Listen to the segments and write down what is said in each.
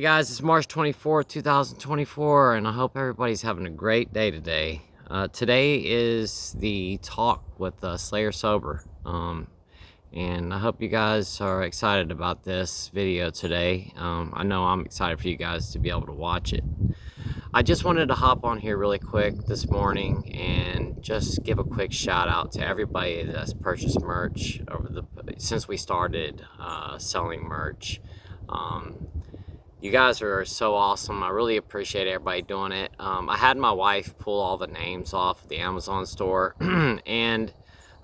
guys, it's March 24th, 2024, and I hope everybody's having a great day today. Today is the talk with Slayer Sober, and I hope you guys are excited about this video today. I know I'm excited for you guys to be able to watch it. I just wanted to hop on here really quick this morning and just give a quick shout out to everybody that's purchased merch since we started selling merch. You guys are so awesome. I really appreciate everybody doing it. I had my wife pull all the names off the Amazon store, and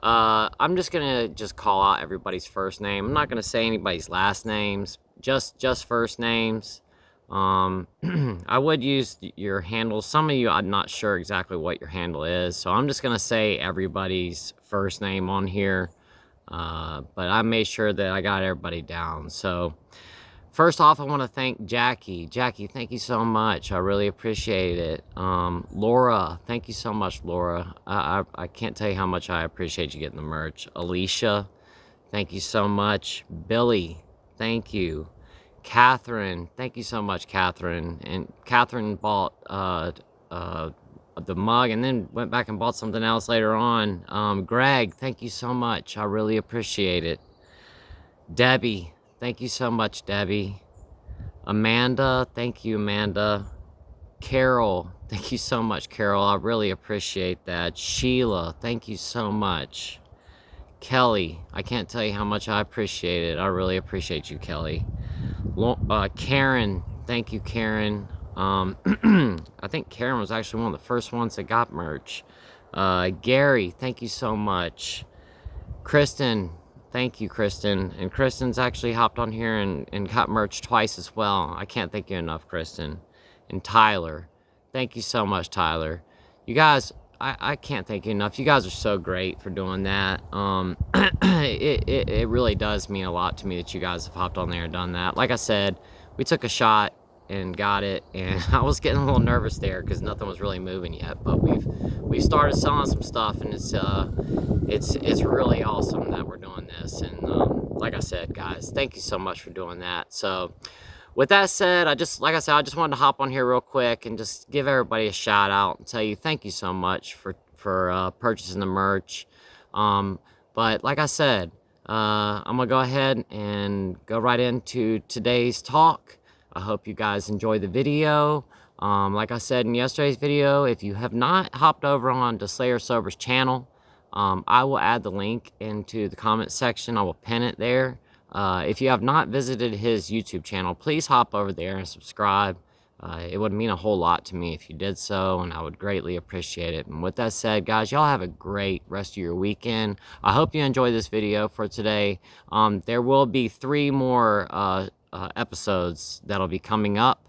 I'm just gonna call out everybody's first name. I'm not gonna say anybody's last names, just first names. I would use your handles. Some of you, I'm not sure exactly what your handle is, so I'm just gonna say everybody's first name on here. But I made sure that I got everybody down. So first off, I want to thank Jackie. Jackie, thank you so much. I really appreciate it. Laura, thank you so much, Laura. I can't tell you how much I appreciate you getting the merch. Alicia, thank you so much. Billy, thank you. Catherine, thank you so much, Catherine. And Catherine bought the mug and then went back and bought something else later on. Greg, thank you so much. I really appreciate it. Debbie, thank you so much, Debbie. Amanda, thank you, Amanda. Carol, thank you so much, Carol. I really appreciate that. Sheila, thank you so much. Kelly, I can't tell you how much I appreciate it. I really appreciate you, Kelly. Karen, thank you, Karen. I think Karen was actually one of the first ones that got merch. Gary, thank you so much. Kristen, thank you, Kristen. And Kristen's actually hopped on here and got merch twice as well. I can't thank you enough, Kristen. And Tyler, thank you so much, Tyler. You guys, I can't thank you enough. You guys are so great for doing that. It really does mean a lot to me that you guys have hopped on there and done that. Like I said, we took a shot and got it, and I was getting a little nervous there because nothing was really moving yet. But we've started selling some stuff, and it's really awesome that we're doing this. And like I said, guys, thank you so much for doing that. So with that said, I just wanted to hop on here real quick and just give everybody a shout out and tell you thank you so much for purchasing the merch. But like I said, I'm gonna go ahead and go right into today's talk. I hope you guys enjoy the video. Like I said in yesterday's video, if you have not hopped over on to Slayer Sober's channel, I will add the link into the comment section. I will pin it there. If you have not visited his YouTube channel, please hop over there and subscribe. It would mean a whole lot to me if you did so, and I would greatly appreciate it. And with that said, guys, y'all have a great rest of your weekend. I hope you enjoyed this video for today. There will be 3 more episodes that'll be coming up.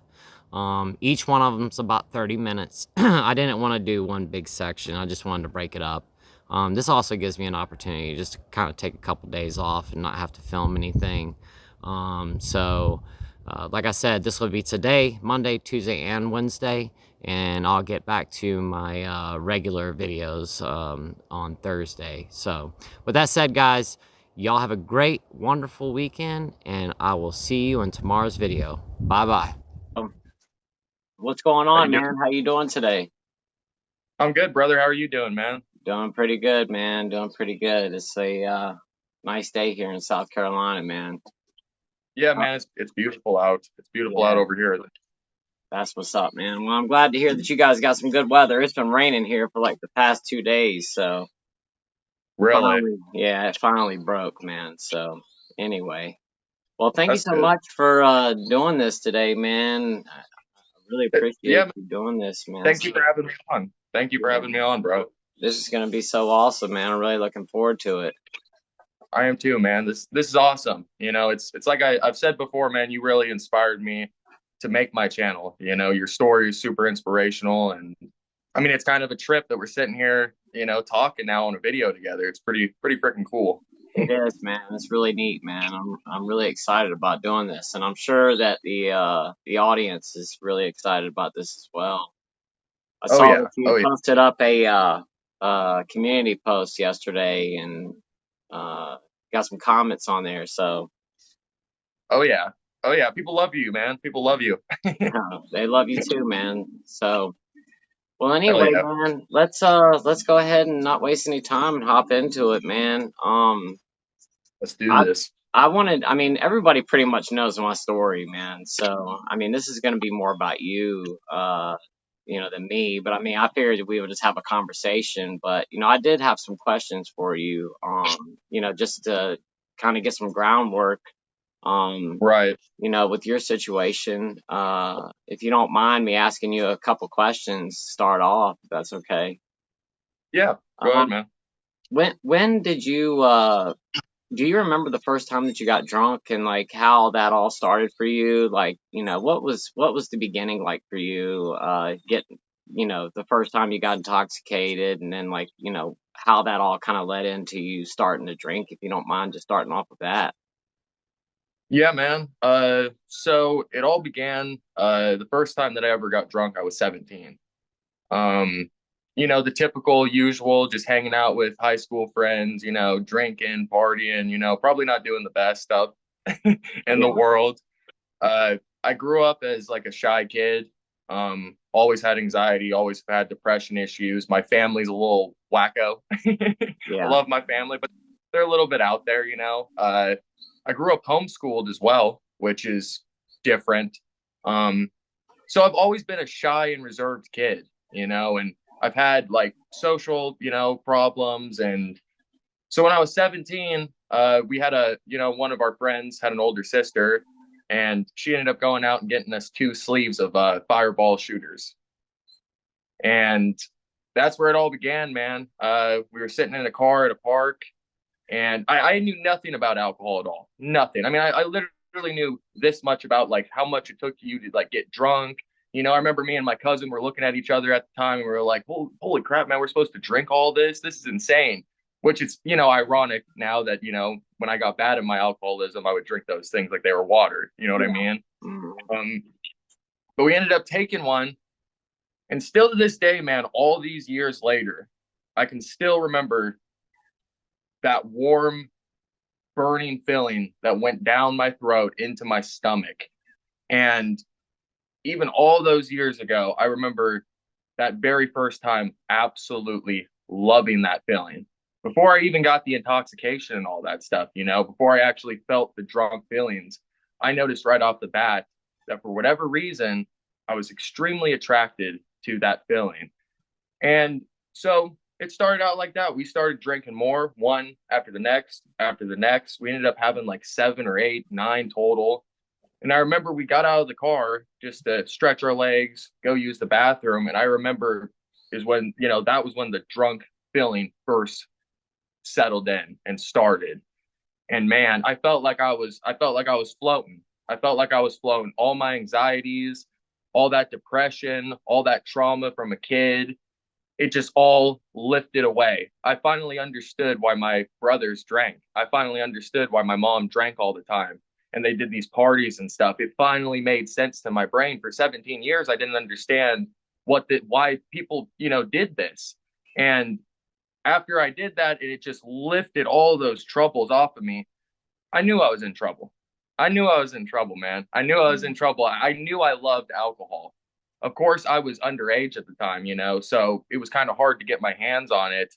Each one of them's about 30 minutes. I didn't want to do one big section. I just wanted to break it up. This also gives me an opportunity just to kind of take a couple days off and not have to film anything. Like I said, this will be today, Monday, Tuesday, and Wednesday, and I'll get back to my regular videos on Thursday. So with that said, guys, y'all have a great, wonderful weekend, and I will see you in tomorrow's video. Bye-bye. What's going on, man? How you doing today? I'm good, brother. How are you doing, man? Doing pretty good, man. Doing pretty good. It's a nice day here in South Carolina, man. Yeah, man. It's beautiful out. It's beautiful out over here. That's what's up, man. Well, I'm glad to hear that you guys got some good weather. It's been raining here for like the past 2 days, so really, it finally broke, man. So anyway, well, thank you so good. much for doing this today, man. I really appreciate you doing this, man. Thank you for having me on. Thank you for having me on, bro. This is gonna be so awesome, man. I'm really looking forward to it. I am too, man. This is awesome. You know, it's like I've said before, man. You really inspired me to make my channel. You know, your story is super inspirational, and I mean, it's kind of a trip that we're sitting here, you know, talking now on a video together. It's pretty freaking cool. It is, man. It's really neat, man. I'm really excited about doing this, and I'm sure that the audience is really excited about this as well. I saw that you posted up a community post yesterday, and got some comments on there. So, oh yeah, Oh yeah, people love you, man. People love you. They love you too, man. So, well, Hell anyway, yeah. man, let's go ahead and not waste any time and hop into it, man. Let's do I this. I mean, everybody pretty much knows my story, man. So, I mean, this is going to be more about you, than me. But I mean, I figured we would just have a conversation. But, I did have some questions for you, just to kind of get some groundwork, um, Right. with your situation. If you don't mind me asking you a couple questions, to start off, if that's okay. Yeah. Go ahead, Um, man. when did you, do you remember the first time that you got drunk and like how that all started for you? Like, what was the beginning like for you? Getting, the first time you got intoxicated, and then like, how that all kind of led into you starting to drink, if you don't mind just starting off with that. Yeah, man. So it all began the first time that I ever got drunk, I was 17. Um, the typical usual, just hanging out with high school friends, drinking, partying, probably not doing the best stuff in the Yeah, world. I grew up as like a shy kid. Always had anxiety, always had depression issues. My family's a little wacko. I yeah, love my family, but they're a little bit out there. I grew up homeschooled as well, which is different. Um, so I've always been a shy and reserved kid, and I've had like social, problems. And so when I was 17, we had one of our friends had an older sister, and she ended up going out and getting us two sleeves of fireball shooters. And that's where it all began, man. We were sitting in a car at a park, and I knew nothing about alcohol at all. Nothing. I mean, I literally knew this much about like how much it took you to like get drunk. I remember me and my cousin were looking at each other at the time, and we were like, holy crap, man, we're supposed to drink all this? This is insane. Which is, ironic now that, when I got bad at my alcoholism, I would drink those things like they were water. You know what I yeah. mean? Mhm. Um, but we ended up taking one. And still to this day, man, all these years later, I can still remember that warm burning feeling that went down my throat into my stomach. And even all those years ago, I remember that very first time absolutely loving that feeling. Before I even got the intoxication and all that stuff, before I actually felt the drunk feelings, I noticed right off the bat that for whatever reason, I was extremely attracted to that feeling. And so it started out like that. We started drinking more, one after the next, after the next. We ended up having like seven or eight, nine total. And I remember we got out of the car just to stretch our legs, go use the bathroom. And I remember is when, that was when the drunk feeling first settled in and started. And man, I felt like I was floating. I felt like I was floating. All my anxieties, all that depression, all that trauma from a kid, it just all lifted away. I finally understood why my brothers drank. I finally understood why my mom drank all the time and they did these parties and stuff. It finally made sense to my brain. For 17 years, I didn't understand why people, did this. And after I did that, it just lifted all those troubles off of me. I knew I was in trouble. I knew I was in trouble, man. I knew I was in trouble. I knew I loved alcohol. Of course, I was underage at the time, so it was kind of hard to get my hands on it.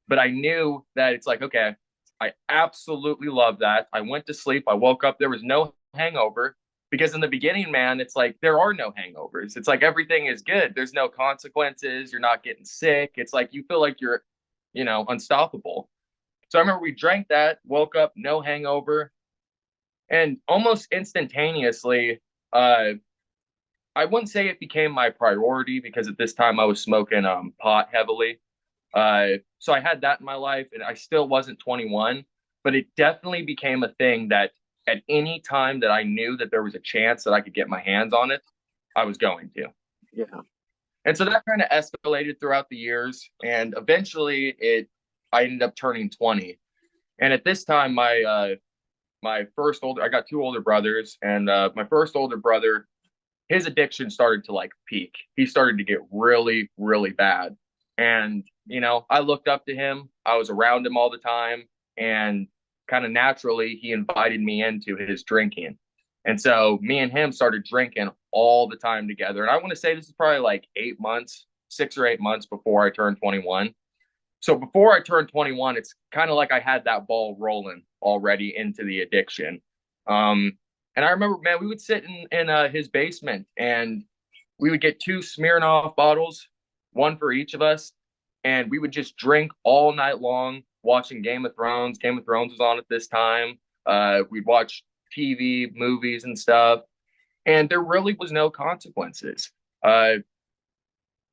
But I knew that it's like, okay, I absolutely love that. I went to sleep. I woke up. There was no hangover because in the beginning, man, it's like there are no hangovers. It's like everything is good. There's no consequences. You're not getting sick. It's like you feel like you're, unstoppable. So I remember we drank that, woke up, no hangover, and almost instantaneously, uh, I wouldn't say it became my priority because at this time I was smoking pot heavily. So I had that in my life, and I still wasn't 21, but it definitely became a thing that at any time that I knew that there was a chance that I could get my hands on it, I was going to. Yeah, And so that kind of escalated throughout the years, and eventually I ended up turning 20. And at this time, I got two older brothers, and my first older brother, his addiction started to like peak. He started to get really, really bad. And, I looked up to him. I was around him all the time. And kind of naturally, he invited me into his drinking. And so me and him started drinking all the time together. And I want to say this is probably like 8 months, 6 or 8 months before I turned 21. So before I turned 21, it's kind of like I had that ball rolling already into the addiction. Um, and I remember, man, we would sit in his basement and we would get two Smirnoff bottles, one for each of us, and we would just drink all night long, watching Game of Thrones. Game of Thrones was on at this time. We'd watch TV, movies, and stuff, and there really was no consequences. Uh,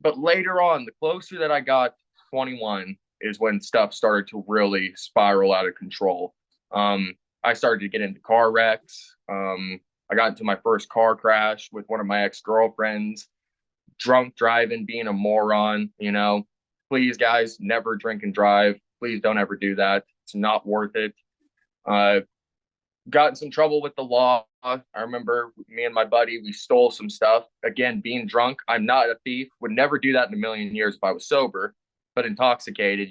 but later on, the closer that I got 21 is when stuff started to really spiral out of control. I started to get into car wrecks. I got into my first car crash with one of my ex girlfriends, drunk driving, being a moron. Please, guys, never drink and drive. Please don't ever do that. It's not worth it. Uh, got in some trouble with the law. I remember me and my buddy, we stole some stuff. Again, being drunk, I'm not a thief, would never do that in a million years if I was sober, but intoxicated,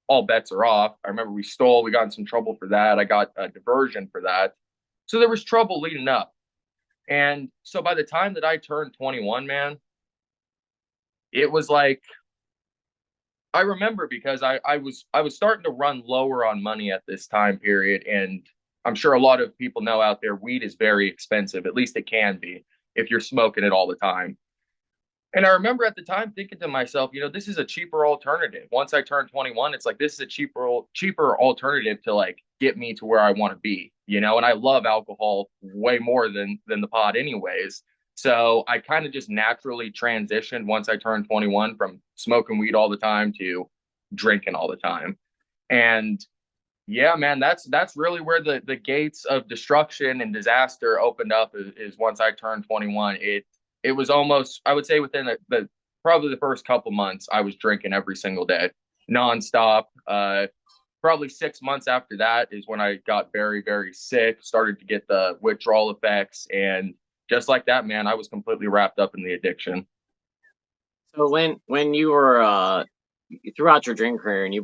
all bets are off. I remember we got in some trouble for that. I got a diversion for that. So there was trouble leading up. And so by the time that I turned 21, man, it was like I remember because I was starting to run lower on money at this time period, and I'm sure a lot of people know out there weed is very expensive. At least it can be if you're smoking it all the time. And I remember at the time thinking to myself, this is a cheaper alternative. Once I turned 21, it's like this is a cheaper alternative to like get me to where I want to be, and I love alcohol way more than the pot anyways. So I kind of just naturally transitioned once I turned 21 from smoking weed all the time to drinking all the time. And yeah, man, that's really where the gates of destruction and disaster opened up is once I turned 21. It was almost, I would say, within the probably the first couple months, I was drinking every single day, nonstop. Probably 6 months after that is when I got very, very sick, started to get the withdrawal effects, and just like that, man, I was completely wrapped up in the addiction. So when you were throughout your dream career, and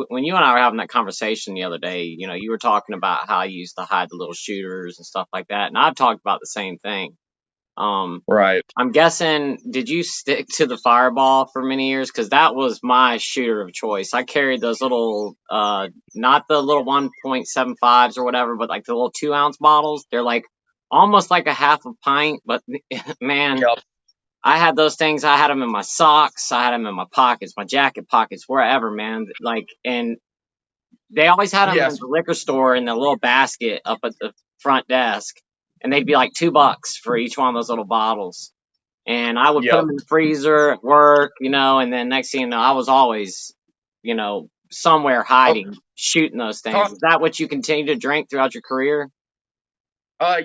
when you and I were having that conversation the other day, you were talking about how you used to hide the little shooters and stuff like that, and I've talked about the same thing. Right. I'm guessing, did you stick to the Fireball for many years? Because that was my shooter of choice. I carried those little, not the little 1.75s or whatever, but like the little 2 ounce bottles. They're like almost like a half a pint, but man, Yep. I had those things. I had them in my socks. I had them in my pockets, my jacket pockets, wherever, man. Like, and they always had them in Yes. the liquor store in the little basket up at the front desk, and they'd be like $2 for each one of those little bottles. And I would put Yep. them in the freezer at work, and then next thing you know, I was always, somewhere Oh, hiding, shooting those things. talk. Is that what you continue to drink throughout your career?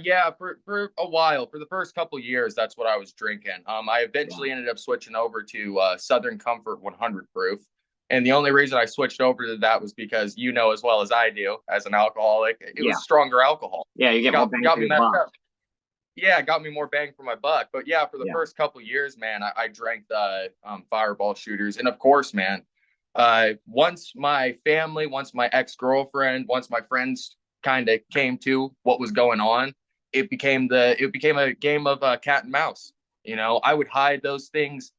Yeah, for a while, for the first couple years, that's what I was drinking. I Yeah. eventually ended up switching over to Southern Comfort 100 proof, and the only reason I switched over to that was because as well as I do, as an alcoholic, it Yeah. was stronger alcohol. Yeah. You get more bang Got for me your messed buck. up. Yeah, it got me more bang for my buck. But yeah, for the Yeah. first couple years, man, I drank the Fireball shooters, and of course, man, once my family, once my ex girlfriend, once my friends kind of came to what was going on, it became a game of cat and mouse. I would hide those things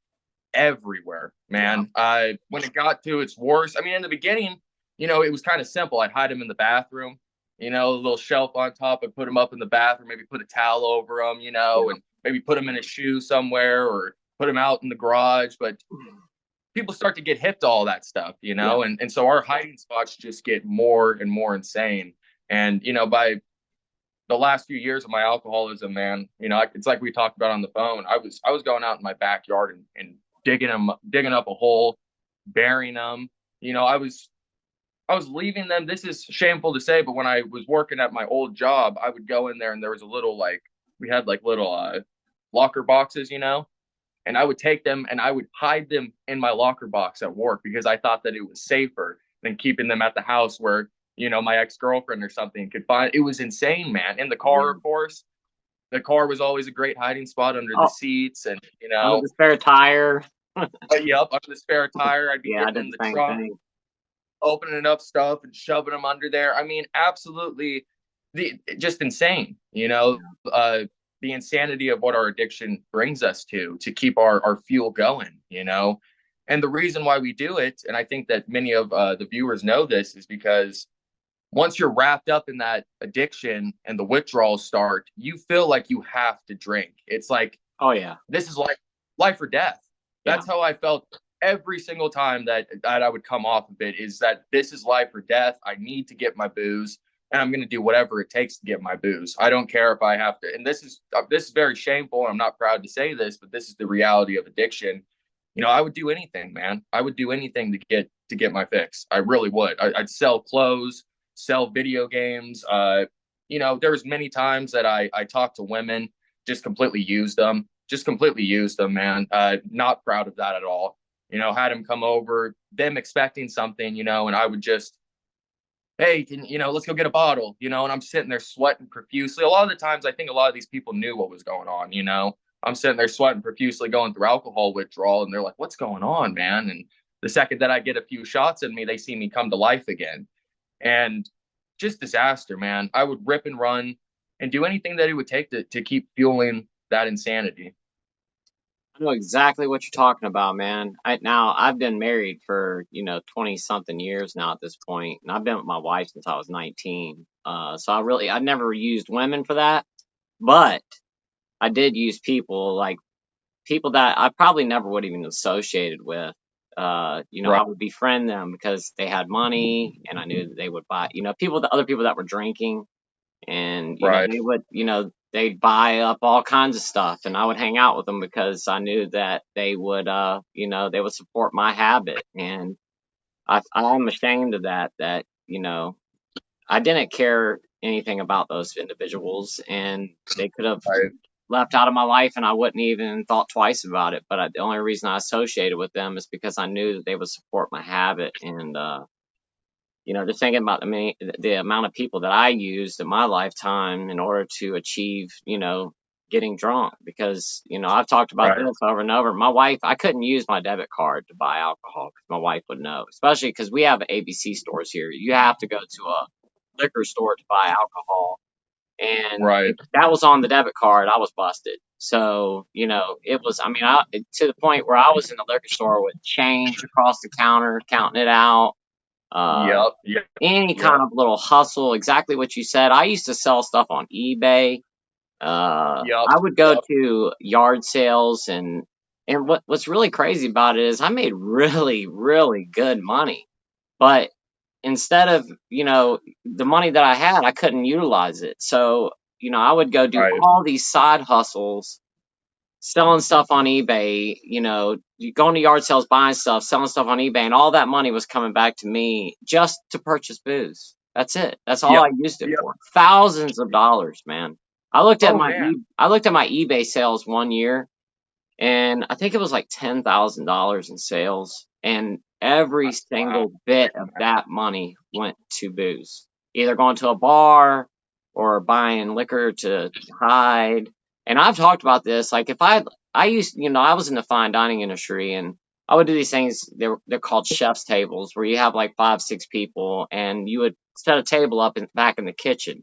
everywhere, Yeah. man. When it got to its worst, I mean, in the beginning, it was kind of simple. I'd hide them in the bathroom, a little shelf on top. I'd put them up in the bathroom, maybe put a towel over them, Yeah. and maybe put them in a shoe somewhere or put them out in the garage. But people start to get hip to all that stuff, Yeah. and so our hiding spots just get more and more insane. And, by the last few years of my alcoholism, man, it's like we talked about on the phone. I was going out in my backyard and digging up a hole, burying them. I was leaving them. This is shameful to say, but when I was working at my old job, I would go in there and there was a little like we had like little locker boxes, and I would take them and I would hide them in my locker box at work because I thought that it was safer than keeping them at the house where, my ex-girlfriend or something could find. It was insane, man. In the car, Yeah. of course. The car was always a great hiding spot under the Oh, seats, and under the spare tire. yep, under the spare tire. I'd be Yeah, I getting did in the the same trunk, thing. opening up stuff and shoving them under there. I mean, absolutely just insane, the insanity of what our addiction brings us to keep our fuel going, and the reason why we do it, and I think that many of the viewers know this, is because once you're wrapped up in that addiction and the withdrawals start, you feel like you have to drink. It's like, Oh yeah, this is life or death. yeah. That's how I felt every single time that I would come off of it, is that this is life or death. I need to get my booze, and I'm going to do whatever it takes to get my booze. I don't care if I have to. And this is very shameful, and I'm not proud to say this, but this is the reality of addiction. I would do anything, man. I would do anything to get my fix. I really would. I'd sell clothes, sell video games. There was many times that I talked to women, just completely used them, man. Not proud of that at all. Had them come over, them expecting something, and I would just, hey, let's go get a bottle, and I'm sitting there sweating profusely. A lot of the times, I think a lot of these people knew what was going on. I'm sitting there sweating profusely, going through alcohol withdrawal, and they're like, what's going on, man? And the second that I get a few shots in me, they see me come to life again. And just disaster, man. I would rip and run and do anything that it would take to keep fueling that insanity. I know exactly what you're talking about, man. I've been married for 20 something years now at this point, and I've been with my wife since I was 19. So I never used women for that, but I did use people that I probably never would even associated with. I Right, would befriend them because they had money, and I knew that they would buy. Other people that were drinking, and right, they'd buy up all kinds of stuff, and I would hang out with them because I knew that they would support my habit, and I'm ashamed of that. I didn't care anything about those individuals, and they could have right, left out of my life, and I wouldn't even thought twice about it. But the only reason I associated with them is because I knew that they would support my habit, and just thinking about the amount of people that I used in my lifetime in order to achieve, getting drunk. Because I've talked about right. this over and over. My wife, I couldn't use my debit card to buy alcohol because my wife would know, especially because we have ABC stores here. You have to go to a liquor store to buy alcohol, and if Right. that was on the debit card, I was busted. So, it was, to the point where I was in the liquor store with change across the counter, counting it out. Uh, Yep. Yep. any kind Yep. of little hustle, exactly what you said. I used to sell stuff on eBay. Yep. I would go Yep. to yard sales, and what's really crazy about it is I made really, really good money. But instead of, the money that I had, I couldn't utilize it. So, I would go do Right. all these side hustles, selling stuff on eBay, you going to yard sales, buying stuff, selling stuff on eBay, and all that money was coming back to me just to purchase booze. That's it. That's all Yep. I used it Yep. for. Thousands of dollars, man. Oh man. I looked at my eBay sales one year, and I think it was like $10,000 in sales, and every Wow. single bit of that money went to booze, either going to a bar or buying liquor to hide. And I've talked about this, like if I used, I was in the fine dining industry, and I would do these things. They're called chef's tables, where you have like 5, 6 people, and you would set a table up back in the kitchen,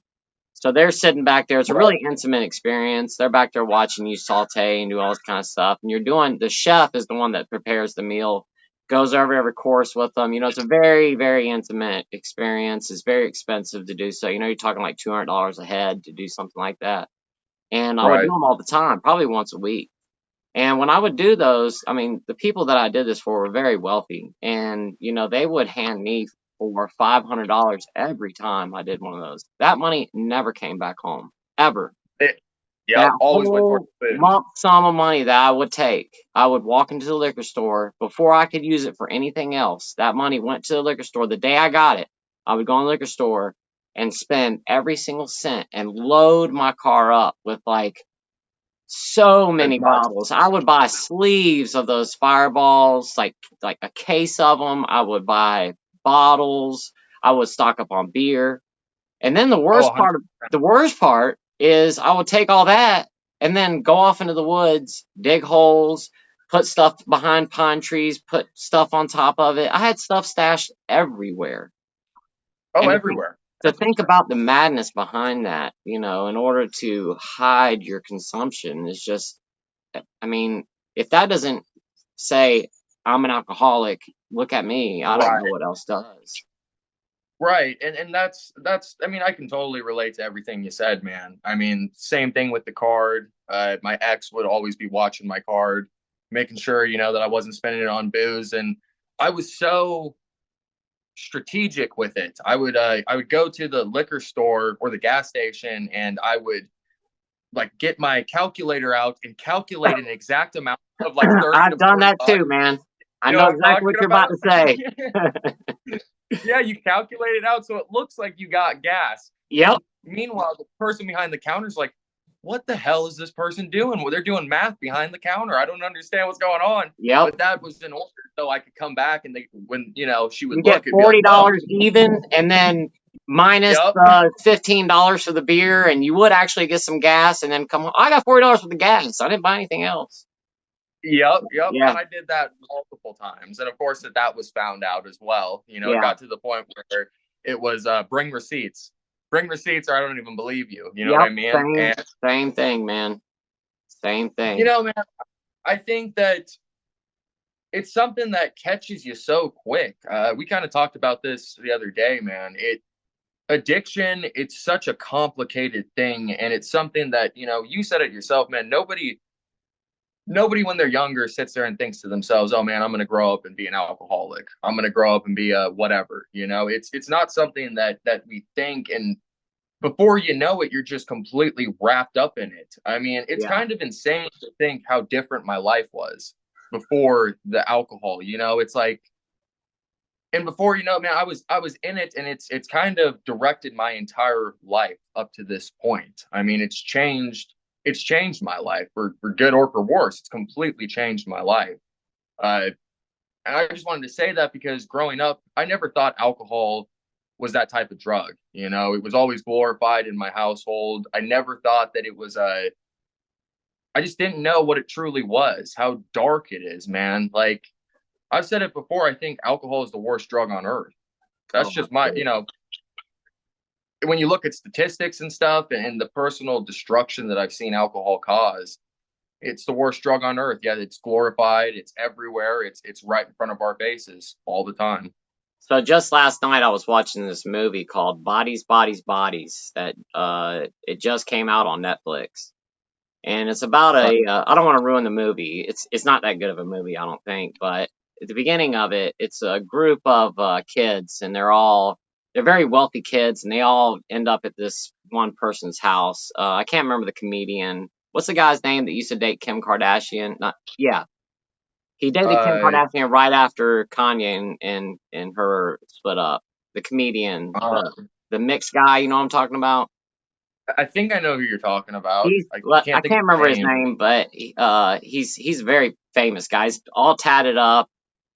so they're sitting back there. It's a Right. really intimate experience. They're back there watching you saute and do all this kind of stuff. And the chef is the one that prepares the meal, goes over every course with them. It's a very, very intimate experience. It's very expensive to do so. You're talking like $200 a head to do something like that. And I would do Right. them all the time, probably once a week. And when I would do those, the people that I did this for were very wealthy, and they would hand me for $500 every time I did one of those. That money never came back home, ever. It, That yep. Always went towards whole booze. lump sum of money that I would take, I would walk into the liquor store before I could use it for anything else. That money went to the liquor store. The day I got it, I would go in the liquor store and spend every single cent and load my car up with like so As many much. bottles. I would buy sleeves of those fireballs, like a case of them. I would buy bottles. I would stock up on beer. And then Oh, 100. the worst part is I would take all that and then go off into the woods, dig holes, put stuff behind pine trees, put stuff on top of it. I had stuff stashed everywhere. Oh, And everywhere. to think about the madness behind that, in order to hide your consumption is just, I mean, if that doesn't say I'm an alcoholic, look at me. I don't know Right. what else does. Right. And that's I mean, I can totally relate to everything you said, man. I mean, same thing with the card. My ex would always be watching my card, making sure, that I wasn't spending it on booze. And I was so strategic with it. I would go to the liquor store or the gas station, and I would like get my calculator out and calculate an exact amount of like 30 I've to done 40 that bucks. too, man. I You know know what I'm exactly what talking you're about about? to say. Yeah, you calculate it out so it looks like you got gas. Yep. And meanwhile, the person behind the counter is like, what the hell is this person doing? Well, they're doing math behind the counter. I don't understand what's going on. Yep. But that was in order so I could come back, and when she You would get look and be like, oh, $40 even, and then minus yep, $15 for the beer, and you would actually get some gas, and then come home. I got $40 for the gas. I didn't buy anything else. yep. Yeah. And I did that multiple times. And of course, that was found out as well. It Yeah. got to the point where it was bring receipts. Bring receipts or I don't even believe you. You know Yep. what I mean? And, Same thing, man. Same thing. man, I think that it's something that catches you so quick. We kind of talked about this the other day, man. Addiction, it's such a complicated thing. And it's something that, you said it yourself, man. Nobody when they're younger sits there and thinks to themselves, oh man, I'm going to grow up and be an alcoholic. I'm going to grow up and be a whatever. It's not something that we think, and before you know it, you're just completely wrapped up in it. I mean, it's kind of insane to think how different my life was before the alcohol. It's like, and before man, I was in it, and it's kind of directed my entire life up to this point. I mean, it's changed my life for good or for worse. It's completely changed my life. Uh, and I just wanted to say that because growing up, I never thought alcohol was that type of drug. It was always glorified in my household. I never thought that it was I just didn't know what it truly was, how dark it is, man. Like I've said it before, I think alcohol is the worst drug on earth. That's just when you look at statistics and stuff and the personal destruction that I've seen alcohol cause, it's the worst drug on earth. Yeah, it's glorified, it's everywhere, it's right in front of our faces all the time. So just last night I was watching this movie called Bodies, Bodies, Bodies that it just came out on Netflix. And it's about I don't want to ruin the movie. It's not that good of a movie, I don't think, but at the beginning of it, it's a group of kids, and they're very wealthy kids, and they all end up at this one person's house. I can't remember the comedian. What's the guy's name that used to date Kim Kardashian? He dated Kim Kardashian right after Kanye and her split up. The comedian, the mixed guy, you know what I'm talking about? I think I know who you're talking about. I I can't remember his name, but he's a very famous guy. He's all tatted up.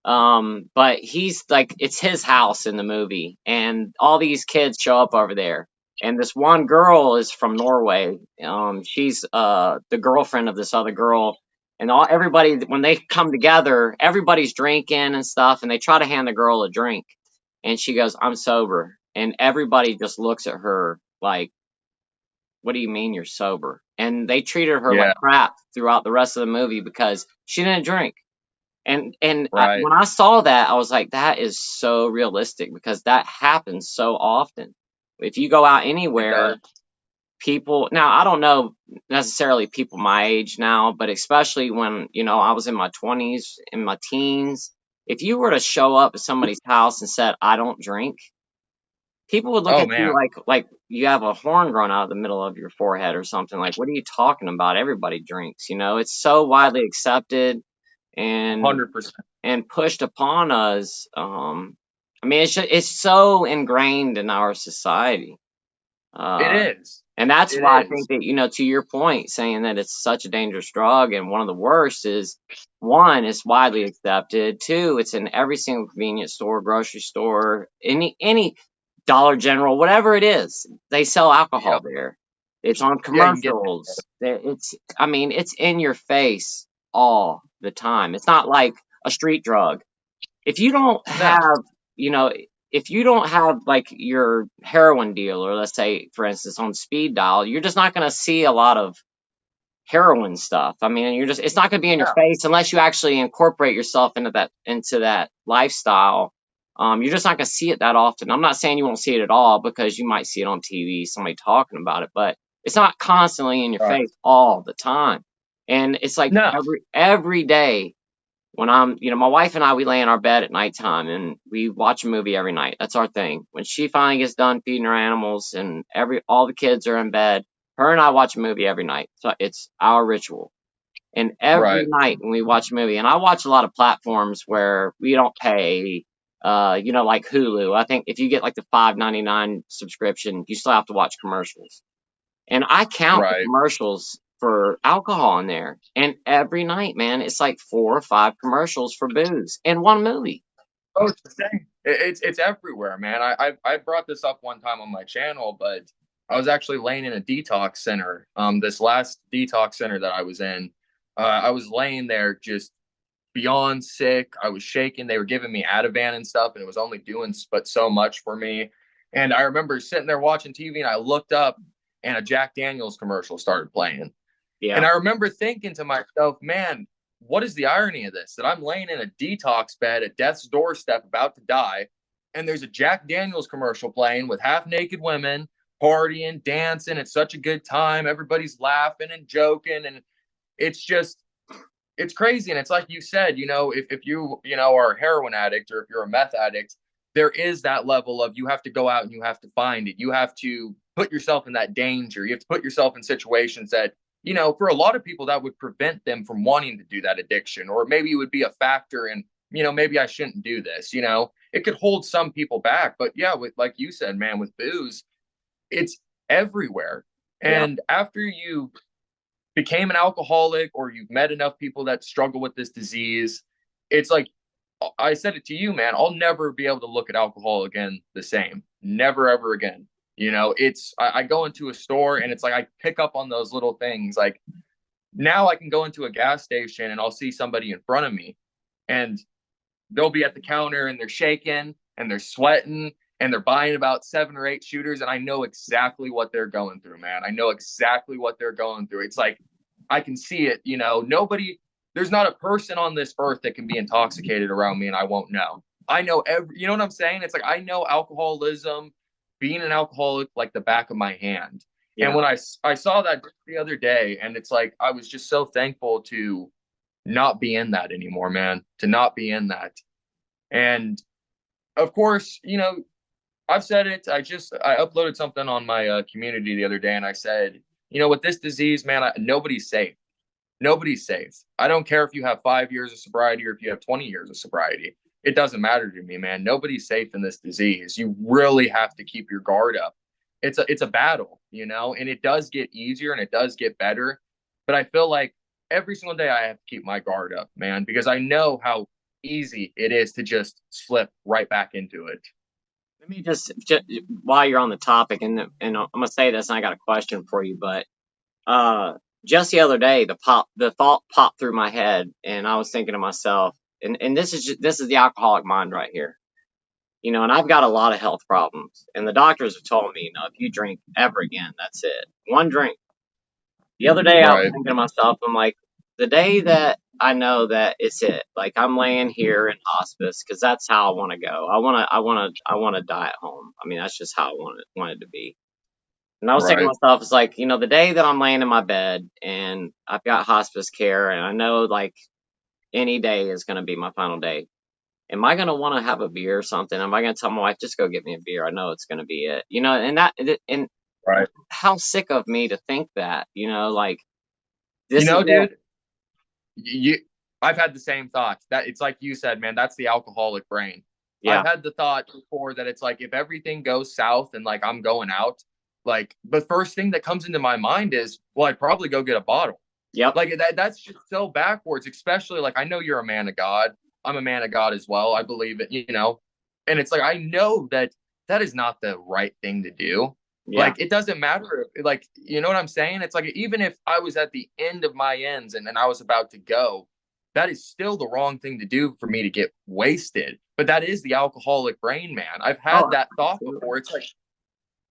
But he's like, it's his house in the movie, and all these kids show up over there. And this one girl is from Norway. She's the girlfriend of this other girl, and everybody when they come together, everybody's drinking and stuff, and they try to hand the girl a drink, and she goes, "I'm sober," and everybody just looks at her like, what do you mean you're sober? And they treated her like crap throughout the rest of the movie because she didn't drink. And when I saw that, I was like, that is so realistic because that happens so often. If you go out anywhere, people now, I don't know necessarily people my age now, but especially when, I was in my 20s, in my teens, if you were to show up at somebody's house and said, I don't drink, people would look at you like you have a horn growing out of the middle of your forehead or something. Like, what are you talking about? Everybody drinks, it's so widely accepted and 100%. And pushed upon us. I mean, it's so ingrained in our society. It is. And that's why I think that, to your point, saying that it's such a dangerous drug and one of the worst is, one, it's widely accepted. Two, it's in every single convenience store, grocery store, any Dollar General, whatever it is, they sell alcohol there. It's on commercials. It's in your face all the time. It's not like a street drug. If you don't have, if you don't have like your heroin dealer, let's say for instance on speed dial, you're just not going to see a lot of heroin stuff. I mean, it's not going to be in your Yeah. face unless you actually incorporate yourself into that lifestyle. You're just not going to see it that often. I'm not saying you won't see it at all, because you might see it on TV, somebody talking about it, but it's not constantly in your Right. face all the time. And it's like No. every day when I'm, my wife and I, we lay in our bed at nighttime and we watch a movie every night. That's our thing. When she finally gets done feeding her animals and all the kids are in bed, her and I watch a movie every night. So it's our ritual. And every Right. night when we watch a movie, and I watch a lot of platforms where we don't pay, like Hulu. I think if you get like the $5.99 subscription, you still have to watch commercials. And I count the Right. commercials for alcohol in there. And every night, man, it's like 4 or 5 commercials for booze in one movie. Oh, it's the same. It's everywhere, man. I brought this up one time on my channel, but I was actually laying in a detox center. This last detox center that I was in, I was laying there just beyond sick. I was shaking. They were giving me Ativan and stuff, and it was only doing but so much for me. And I remember sitting there watching TV, and I looked up, and a Jack Daniels commercial started playing. Yeah. And I remember thinking to myself, man, what is the irony of this? That I'm laying in a detox bed at death's doorstep about to die, and there's a Jack Daniels commercial playing with half naked women partying, dancing. It's such a good time. Everybody's laughing and joking. And it's just, it's crazy. And it's like you said, if you, are a heroin addict or if you're a meth addict, there is that level of you have to go out and you have to find it. You have to put yourself in that danger. You have to put yourself in situations that, for a lot of people that would prevent them from wanting to do that addiction, or maybe it would be a factor in, maybe I shouldn't do this, it could hold some people back. But yeah, with, like you said, man, with booze, it's everywhere. And after you became an alcoholic or you've met enough people that struggle with this disease, it's like, I said it to you, man, I'll never be able to look at alcohol again the same. Never, ever again. I go into a store and it's like I pick up on those little things. Like now I can go into a gas station and I'll see somebody in front of me and they'll be at the counter and they're shaking and they're sweating and they're buying about 7 or 8 shooters. And I know exactly what they're going through, man. I know exactly what they're going through. It's like, I can see it, there's not a person on this earth that can be intoxicated around me and I won't know. I know you know what I'm saying? It's like, I know alcoholism, being an alcoholic, like the back of my hand. Yeah. And when I saw that the other day, and it's like, I was just so thankful to not be in that anymore, man, to not be in that. And of course, I've said it. I uploaded something on my community the other day, and I said, with this disease, man, nobody's safe. Nobody's safe. I don't care if you have 5 years of sobriety or if you have 20 years of sobriety. It doesn't matter to me, man. Nobody's safe in this disease. You really have to keep your guard up. It's a battle, and it does get easier and it does get better. But I feel like every single day I have to keep my guard up, man, because I know how easy it is to just slip right back into it. Let me just while you're on the topic, and I'm gonna say this, and I got a question for you, but just the other day, the thought popped through my head, and I was thinking to myself, and this is the alcoholic mind right here, and I've got a lot of health problems, and the doctors have told me, if you drink ever again, that's it, one drink. The other day, I was thinking to myself, I'm like, the day that I know that it's it, like I'm laying here in hospice, because that's how I want to go. I want to die at home. I mean, that's just how I want it to be. And I was thinking to myself, it's like, the day that I'm laying in my bed and I've got hospice care and I know like any day is going to be my final day. Am I going to want to have a beer or something? Am I going to tell my wife, just go get me a beer? I know it's going to be it, and how sick of me to think that, like this, dude, I've had the same thoughts. That it's like you said, man, that's the alcoholic brain. Yeah. I've had the thought before that it's like, if everything goes south and like I'm going out, like the first thing that comes into my mind is, well, I'd probably go get a bottle. Yep. Like that's just so backwards, especially like, I know you're a man of God. I'm a man of God as well. I believe it, and it's like, I know that is not the right thing to do. Yeah. Like, it doesn't matter. Like, you know what I'm saying? It's like, even if I was at the end of my ends and I was about to go, that is still the wrong thing to do for me to get wasted. But that is the alcoholic brain, man. I've had Oh, that thought absolutely. before. It's like,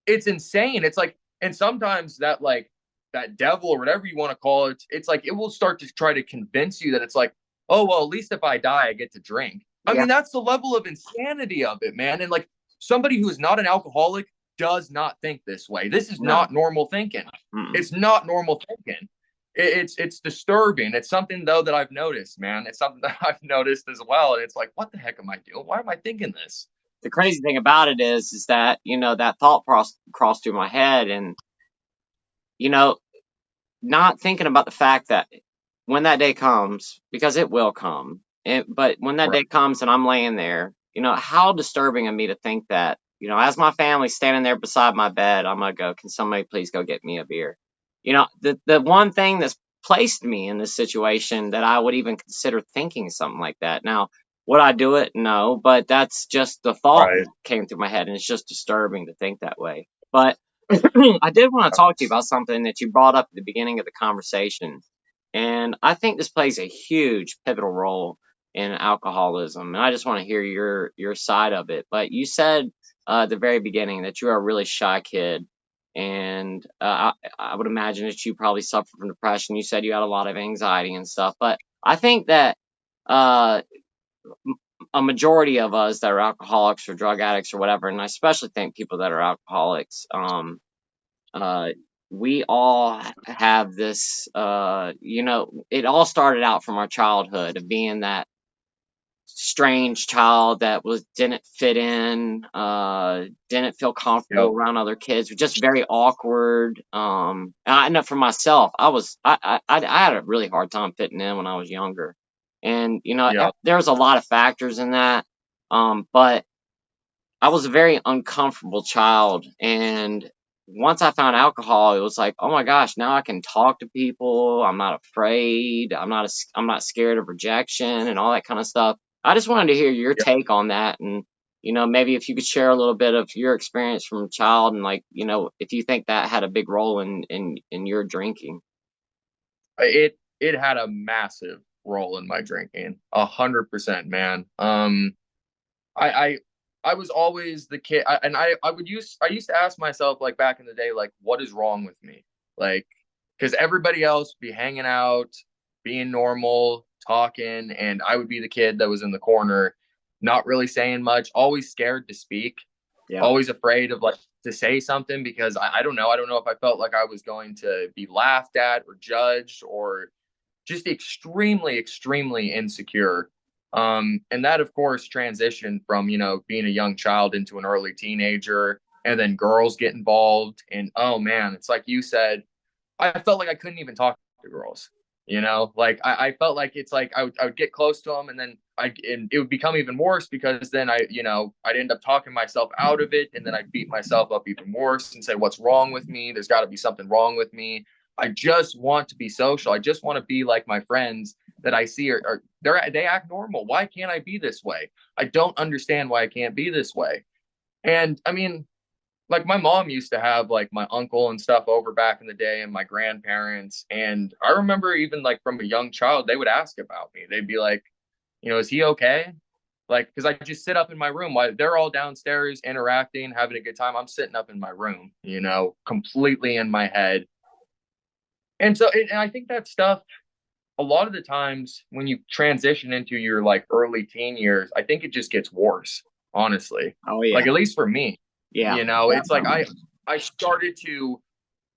it's insane. It's like, and sometimes that, like, that devil or whatever you want to call it, it's like it will start to try to convince you that it's like, oh, well, at least if I die, I get to drink. I Yeah. mean, that's the level of insanity of it, man. And like, somebody who is not an alcoholic does not think this way. This is No. not normal thinking. Mm-mm. It's not normal thinking. It's disturbing. It's something though that I've noticed, man. It's something that I've noticed as well. And it's like, what the heck am I doing? Why am I thinking this? The crazy thing about it is that, you know, that thought crossed through my head, and, you know, not thinking about the fact that when that day comes, because it will come, but when that Right. day comes and I'm laying there, you know, how disturbing of me to think that, you know, as my family's standing there beside my bed, I'm gonna go, can somebody please go get me a beer? You know, the one thing that's placed me in this situation that I would even consider thinking something like that. Now, would I do it? No, but that's just the thought Right. that came through my head, and it's just disturbing to think that way. But I did want to talk to you about something that you brought up at the beginning of the conversation. And I think this plays a huge pivotal role in alcoholism. And I just want to hear your side of it. But you said at the very beginning that you are a really shy kid. And I would imagine that you probably suffer from depression. You said you had a lot of anxiety and stuff. But I think that uh, a majority of us that are alcoholics or drug addicts or whatever, and I especially think people that are alcoholics, uh, we all have this, you know, it all started out from our childhood of being that strange child that didn't fit in, didn't feel comfortable Yep. around other kids, just very awkward. I know for myself, I had a really hard time fitting in when I was younger, and you know, Yep. there was a lot of factors in that, but I was a very uncomfortable child, and once I found alcohol, it was like, oh my gosh, now I can talk to people. I'm not afraid. I'm not scared of rejection and all that kind of stuff. I just wanted to hear your Yep. take on that, and you know, maybe if you could share a little bit of your experience from a child, and like, you know, if you think that had a big role in your drinking. It had a massive role in my drinking. 100%, man. I I I was always the kid, and I used to ask myself, like, back in the day, like, what is wrong with me? Like, because everybody else would be hanging out, being normal, talking, and I would be the kid that was in the corner, not really saying much, always scared to speak, Yeah. always afraid of, like, to say something because I don't know. I don't know if I felt like I was going to be laughed at or judged or just extremely, extremely insecure. And that, of course, transitioned from, being a young child into an early teenager, and then girls get involved. And oh man, it's like you said, I felt like I couldn't even talk to girls. Like I felt like it's like I would get close to them, and then and it would become even worse because then I'd end up talking myself out of it, and then I'd beat myself up even worse and say, "What's wrong with me? There's got to be something wrong with me. I just want to be social. I just want to be like my friends that I see are they act normal. Why can't I be this way? I don't understand why I can't be this way." And I mean, like my mom used to have like my uncle and stuff over back in the day and my grandparents. And I remember even like from a young child, they would ask about me. They'd be like, is he okay? Like, because I just sit up in my room while they're all downstairs interacting, having a good time. I'm sitting up in my room, completely in my head. And so, and I think that stuff, a lot of the times when you transition into your like early teen years, I think it just gets worse, honestly. Oh yeah. Like, at least for me, Yeah. it's like I started to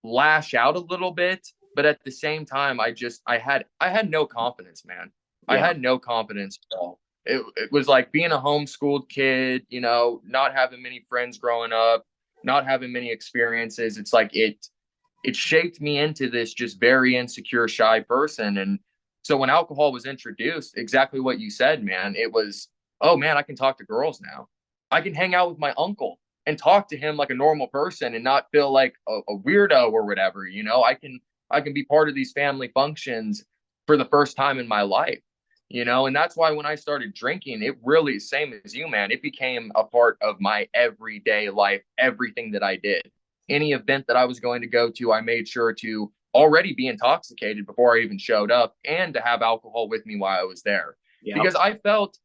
lash out a little bit, but at the same time, I had no confidence, man. I Yeah. had no confidence at all. It was like being a homeschooled kid, not having many friends growing up, not having many experiences. It's like it shaped me into this just very insecure, shy person. And so when alcohol was introduced, exactly what you said, man, it was, oh man, I can talk to girls now. I can hang out with my uncle and talk to him like a normal person and not feel like a weirdo or whatever. I can be part of these family functions for the first time in my life. And that's why when I started drinking, it really, same as you, man, it became a part of my everyday life, everything that I did. Any event that I was going to go to, I made sure to already be intoxicated before I even showed up, and to have alcohol with me while I was there. Yep. Because I felt,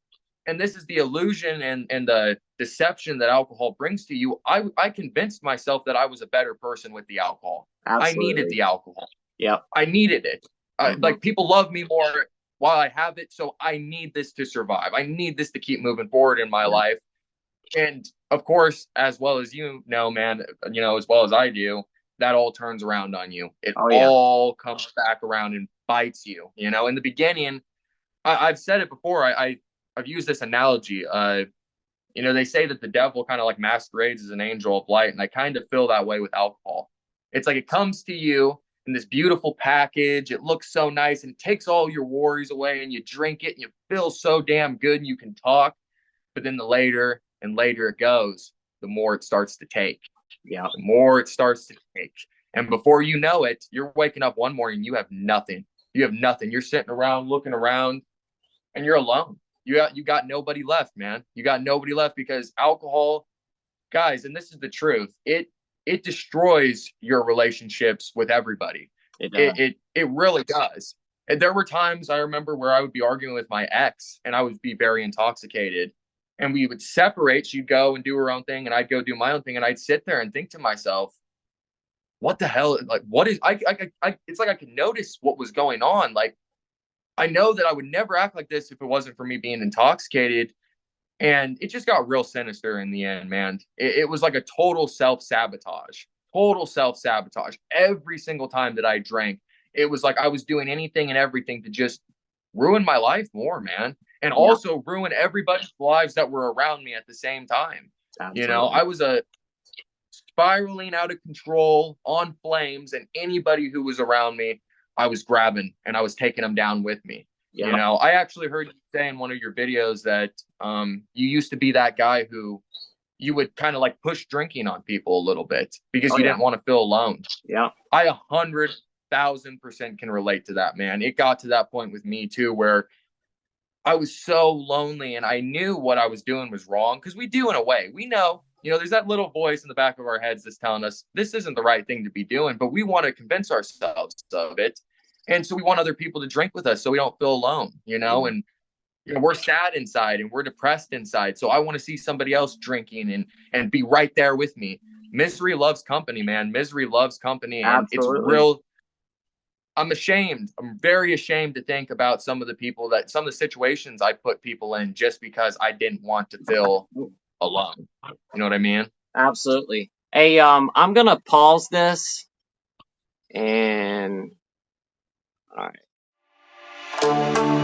and this is the illusion and the deception that alcohol brings to you, I convinced myself that I was a better person with the alcohol. Absolutely. I needed the alcohol. Yep. I needed it. Like, people love me more while I have it, so I need this to survive. I need this to keep moving forward in my life. And of course, as well as you know, man, you know, as well as I do, that all turns around on you. It all comes back around and bites you. You know, in the beginning, I've said it before. I've used this analogy. You know, they say that the devil kind of like masquerades as an angel of light, and I kind of feel that way with alcohol. It's like it comes to you in this beautiful package. It looks so nice, and it takes all your worries away, and you drink it, and you feel so damn good, and you can talk. But then the later and later it goes, the more it starts to take. Yeah. The more it starts to take. And before you know it, you're waking up one morning, you have nothing. You have nothing. You're sitting around, looking around, and you're alone. You got nobody left, man. You got nobody left, because alcohol, guys, and this is the truth, it destroys your relationships with everybody. It really does. And there were times I remember where I would be arguing with my ex, and I would be very intoxicated, and we would separate. She'd go and do her own thing, and I'd go do my own thing, and I'd sit there and think to myself, what the hell? Like, what is it's like I could notice what was going on. Like, I know that I would never act like this if it wasn't for me being intoxicated. And it just got real sinister in the end, man. It was like a total self-sabotage. Every single time that I drank, it was like I was doing anything and everything to just ruin my life more, man. And also ruin everybody's lives that were around me at the same time. Absolutely. You know, I was spiraling out of control, on flames, and anybody who was around me, I was grabbing and I was taking them down with me. You know, I actually heard you say in one of your videos that you used to be that guy who you would kind of like push drinking on people a little bit because you didn't want to feel alone. Yeah. I 100,000% can relate to that, man. It got to that point with me too, where I was so lonely, and I knew what I was doing was wrong, because we do in a way. We know, you know, there's that little voice in the back of our heads that's telling us this isn't the right thing to be doing, but we want to convince ourselves of it. And so we want other people to drink with us so we don't feel alone, you know, and you know, we're sad inside and we're depressed inside. So I want to see somebody else drinking and be right there with me. Misery loves company, man. Misery loves company. And it's real. I'm ashamed. I'm very ashamed to think about some of the situations I put people in just because I didn't want to feel alone. You know what I mean? Absolutely. Hey, I'm gonna pause this and all right.